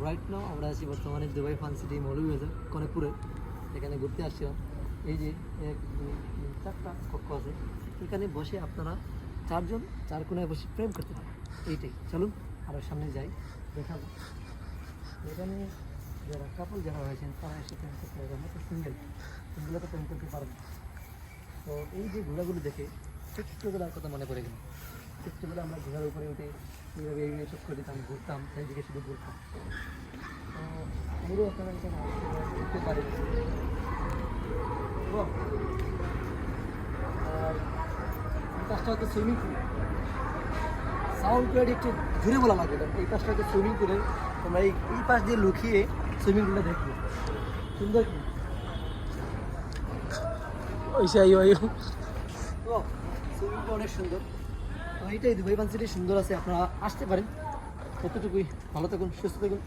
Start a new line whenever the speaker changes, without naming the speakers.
Right now আমরা আছি বর্তমানে দুবাই ফান সিটি মৌলভীবাজার কনেকপুরে। এখানে ঘুরতে আসছিলাম। এই যে 1 2 3 4টা কক্ষ আছে। এখানে বসে আপনারা চারজন চার কোনায় বসে প্রেম করতে পারেন। এইটাই, চলুন আরও সামনে যাই, দেখাবো। এখানে যারা কাপল যারা হয়েছেন তারা এসে প্রেম করতে পারবেন, আমরা তো সিঙ্গেলও তো প্রেম করতে পারবেন। তো এই যে ঘোড়াগুলো দেখে ছোট্টবেলার কথা মনে পড়ে গেল। ছোট্টবেলা আমরা ঘোড়ার উপরে উঠে এইভাবে এই সব করে দিতাম, ঘুরতাম, চারিদিকে শুধু ঘুরতাম। তো পুরো আপনারা এখানে ঘুরতে পারেন। এবং আর এই পাশটা হচ্ছে সুইমিং পুল। সাউন্ড কোয়ালিটি একটু জুড়ে বলা লাগবে না। এই পাশটা হচ্ছে সুইমিং পুলের, তোমরা এই পাশ দিয়ে লুকিয়ে সুইমিং পুলটা দেখবে, সুন্দর কি তো সুইমিংটা অনেক সুন্দর। তো এইটাই দুবাই ফান সিটি সুন্দর আছে, আপনারা আসতে পারেন। কতটুকুই ভালো থাকুন, সুস্থ থাকুন।